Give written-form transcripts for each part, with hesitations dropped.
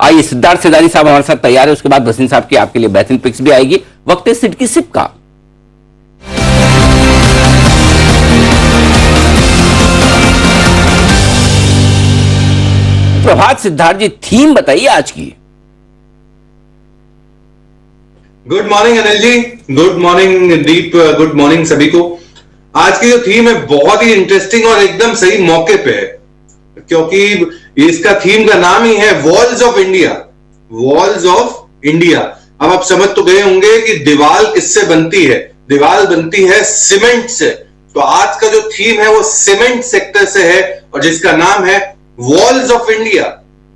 आइए, सिद्धार्थ सिदानी साहब हमारे साथ तैयार है, उसके बाद भसीन साहब की आपके लिए बेहतरीन पिक्स भी आएगी। वक्त है सिट की सिप का। प्रभात सिद्धार्थ जी, थीम बताइए आज की। Good morning Anil ji, good morning दीप, गुड मॉर्निंग सभी को। आज की जो थीम है बहुत ही इंटरेस्टिंग और एकदम सही मौके पे है, क्योंकि इसका थीम का नाम ही है walls of India. Walls of India. अब आप समझ तो गए होंगे कि दीवार किससे बनती है। दीवार बनती है सीमेंट से। तो आज का जो थीम है वो सीमेंट सेक्टर से है और जिसका नाम है वॉल्स ऑफ इंडिया।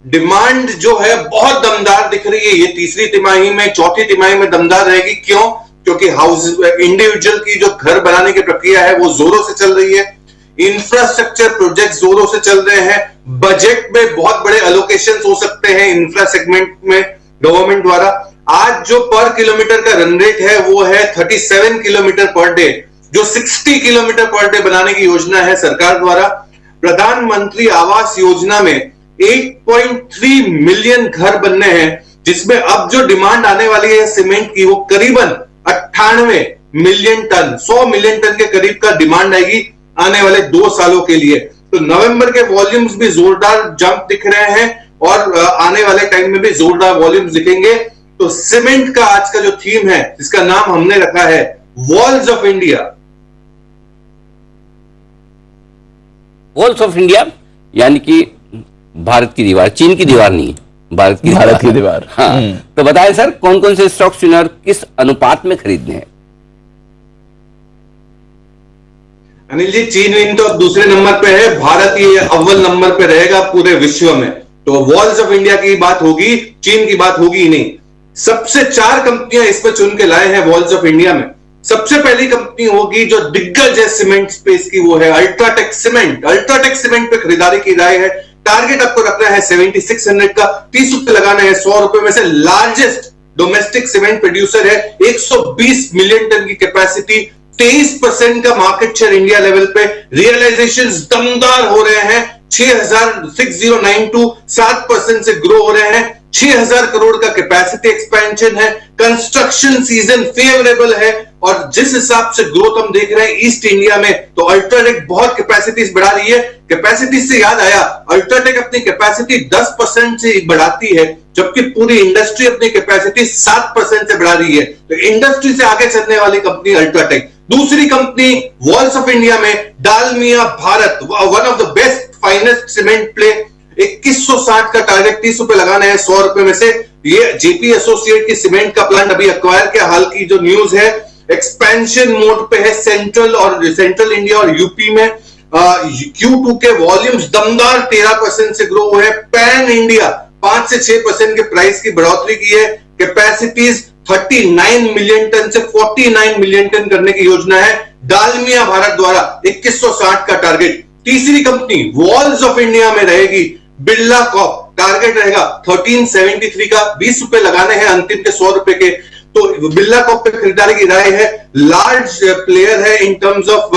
डिमांड जो है बहुत दमदार दिख रही है। ये तीसरी तिमाही में, चौथी तिमाही में दमदार रहेगी। क्यों? क्योंकि हाउस इंडिविजुअल की जो घर बनाने की प्रक्रिया है वो जोरों से चल रही है। इंफ्रास्ट्रक्चर प्रोजेक्ट जोरों से चल रहे हैं। बजट में बहुत बड़े एलोकेशन हो सकते हैं इंफ्रा सेगमेंट में गवर्नमेंट द्वारा। आज जो पर किलोमीटर का रन रेट है वो है 37 किलोमीटर पर डे, जो 60 किलोमीटर पर डे बनाने की योजना है सरकार द्वारा। प्रधानमंत्री आवास योजना में 8.3 मिलियन घर बनने हैं, जिसमें अब जो डिमांड आने वाली है सीमेंट की वो करीबन 98 मिलियन टन, 100 मिलियन टन के करीब का डिमांड आएगी आने वाले 2 सालों के लिए। तो नवंबर के वॉल्यूम्स भी जोरदार जंप दिख रहे हैं और आने वाले टाइम में भी जोरदार वॉल्यूम्स दिखेंगे। तो सीमेंट का आज का जो थीम है, जिसका नाम हमने रखा है walls of India. Walls of India यानी कि भारत की दीवार, चीन की दीवार नहीं, भारत की दीवार। हाँ, तो बताएं सर, कौन कौन से स्टॉक्स चुने और किस अनुपात में खरीदने हैं? अनिल जी, चीन तो अब दूसरे नंबर पे है, भारत ये अव्वल नंबर पे रहेगा पूरे विश्व में। तो वॉल्स ऑफ इंडिया की बात होगी, चीन की बात होगी ही नहीं। सबसे 4 कंपनियां इसमें चुन के लाए हैं वॉल्स ऑफ इंडिया में। सबसे पहली कंपनी होगी जो दिग्गज है सीमेंट स्पेस की, वो है अल्ट्राटेक सीमेंट। अल्ट्राटेक सीमेंट पे खरीदारी की राय है। टारगेट आपको रखना है 7600 का, 30 रुपए लगाना है। 100 रुपए में से लार्जेस्ट डोमेस्टिक सीमेंट प्रोड्यूसर है, 120 मिलियन टन की कैपेसिटी, 23% का मार्केट शेयर इंडिया लेवल पे। रियलाइजेशन दमदार हो रहे हैं, 6092 7% से ग्रो हो रहे हैं। 6000 करोड़ का कैपेसिटी एक्सपेंशन है। कंस्ट्रक्शन सीजन फेवरेबल है और जिस हिसाब से ग्रोथ हम देख रहे हैं ईस्ट इंडिया में, तो अल्ट्राटेक बहुत कैपेसिटीज बढ़ा रही है। कैपेसिटी से याद आया, अल्ट्राटेक अपनी कैपेसिटी 10% से बढ़ाती है, जबकि पूरी इंडस्ट्री अपनी कैपेसिटी 7% से बढ़ा रही है। तो इंडस्ट्री से आगे चलने वाली कंपनी अल्ट्राटेक। दूसरी कंपनी वॉल्स ऑफ इंडिया में Dalmia Bharat, one of the best finest cement play. 2160 का टारगेट, 30 रुपए लगाना है 100 रुपए में से। ये जेपी एसोसिएट की सीमेंट का प्लांट अभी एक्वायर के हाल की जो न्यूज है, एक्सपेंशन मोड पे है सेंट्रल इंडिया और यूपी में। Q2 के वॉल्यूम्स दमदार 13% से ग्रो हुए हैं। पैन इंडिया 5 से 6% के प्राइस की बढ़ोतरी की है। कैपेसिटीज 39 मिलियन टन से 49 मिलियन टन करने की योजना है डालमिया भारत द्वारा। 2160 का टारगेट। तीसरी कंपनी वॉल्स ऑफ इंडिया में रहेगी बिरला कॉर्प। टारगेट रहेगा 1373 का, 20 रुपए लगाने हैं अंतिम के 100 रुपए के। तो बिरला कॉर्प पे खरीदारी की राय है। लार्ज प्लेयर है इन टर्म्स ऑफ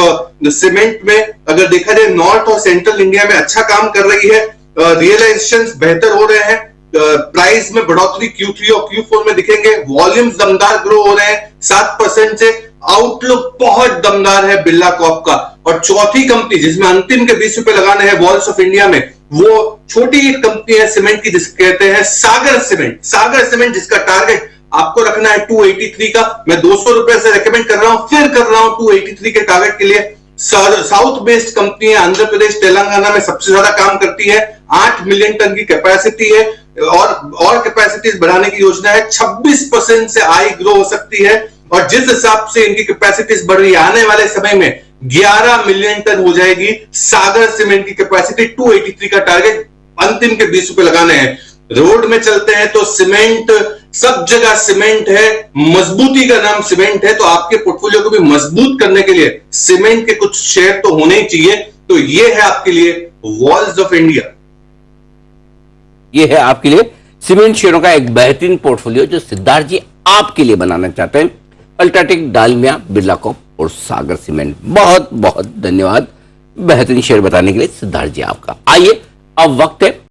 सीमेंट में। अगर देखा जाए नॉर्थ और सेंट्रल इंडिया में अच्छा काम कर रही है। रियलाइजेशंस बेहतर हो रहे हैं। प्राइस में बढ़ोतरी Q3 और Q4 में दिखेंगे। वॉल्यूम्स दमदार ग्रो हो रहे हैं 7% से। आउटलुक बहुत दमदार है बिरला कॉर्प का। और चौथी कंपनी जिसमें अंतिम के 20 रुपए लगाने हैं वॉल्स ऑफ इंडिया में, वो छोटी एक कंपनी है सीमेंट की, जिसको कहते हैं सागर सीमेंट। सागर सीमेंट, जिसका टारगेट आपको रखना है 283 का। मैं 200 रुपए से रेकमेंड कर रहा हूं, फिर कर रहा हूं 283 के टारगेट के लिए। साउथ बेस्ड कंपनी है, आंध्र प्रदेश तेलंगाना में सबसे ज्यादा काम करती है। 8 मिलियन टन की कैपेसिटी है और कैपेसिटीज बढ़ाने की योजना है। 26% से आई ग्रो हो सकती है और जिस हिसाब से इनकी कैपेसिटीज बढ़ रही है, आने वाले समय में 11 मिलियन टन हो जाएगी सागर सीमेंट की कैपेसिटी। 283 का टारगेट, अंतिम के 20 रुपए लगाने हैं। रोड में चलते हैं तो सीमेंट, सब जगह सीमेंट है। मजबूती का नाम सीमेंट है, तो आपके पोर्टफोलियो को भी मजबूत करने के लिए सीमेंट के कुछ शेयर तो होने ही चाहिए। तो ये है आपके लिए वॉल्स ऑफ इंडिया। ये है आपके लिए सीमेंट शेयरों का एक बेहतरीन पोर्टफोलियो जो सिद्धार्थ जी आपके लिए बनाना चाहते हैं। अल्ट्राटेक, डालमिया, बिरला कॉर्प और सागर सीमेंट। बहुत बहुत धन्यवाद बेहतरीन शेयर बताने के लिए सिद्धार्थ जी आपका। आइए, अब वक्त है